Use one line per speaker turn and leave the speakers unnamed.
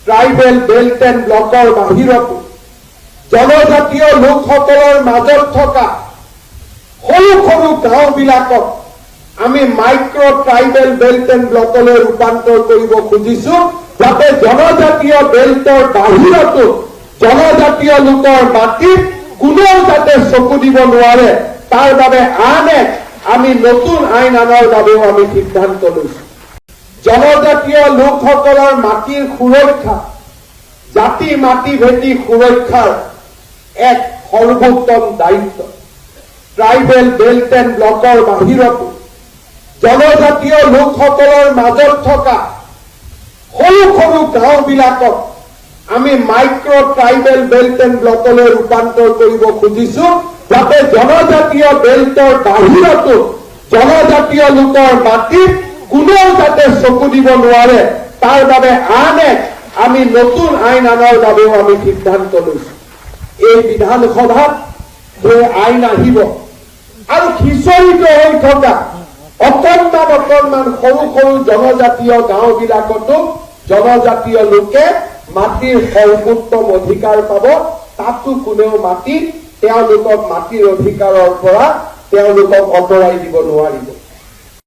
Tribal belt and ব্লকৰ বাহিৰতো জনজাতীয় লোকসকলৰ মাজত থকা সৰু সৰু গাঁওবিলাকক আমি মাইক্ৰ ট্ৰাইবেল বেল্ট এণ্ড ব্লকলৈ ৰূপান্তৰ কৰিব খুজিছো, যাতে জনজাতীয় বেল্টৰ বাহিৰতো জনজাতীয় লোকৰ মাটিত কোনেও যাতে চকু দিব নোৱাৰে, তাৰ বাবে আন এক আমি নতুন আইন আনাৰ বাবেও আমি সিদ্ধান্ত লৈছো। জনজাতীয় লোকসকলৰ মাটিৰ সুৰক্ষা, জাতি মাটি ভেটি সুৰক্ষাৰ এক সৰ্বোত্তম দায়িত্ব। ট্ৰাইবেল বেল্ট এণ্ড ব্লকৰ বাহিৰতো জনজাতীয় লোকসকলৰ মাজত থকা সৰু সৰু গাঁওবিলাকক আমি মাইক্ৰ ট্ৰাইবেল বেল্ট এণ্ড ব্লকলৈ ৰূপান্তৰ কৰিব খুজিছো, যাতে জনজাতীয় বেল্টৰ বাহিৰতো জনজাতীয় লোকৰ মাটিত কোনেও যাতে চকু দিব নোৱাৰে, তাৰ বাবে আন এক আমি নতুন আইন আনাৰ বাবেও আমি সিদ্ধান্ত লৈছো। এই বিধানসভাত সেই আইন আহিব আৰু খিচৰিত হৈ থকা অকণমান সৰু সৰু জনজাতীয় গাঁওবিলাকতো জনজাতীয় লোকে মাটিৰ সৰ্বোত্তম অধিকাৰ পাব। তাতো কোনেও তেওঁলোকক মাটিৰ অধিকাৰৰ পৰা তেওঁলোকক আঁতৰাই দিব নোৱাৰিব।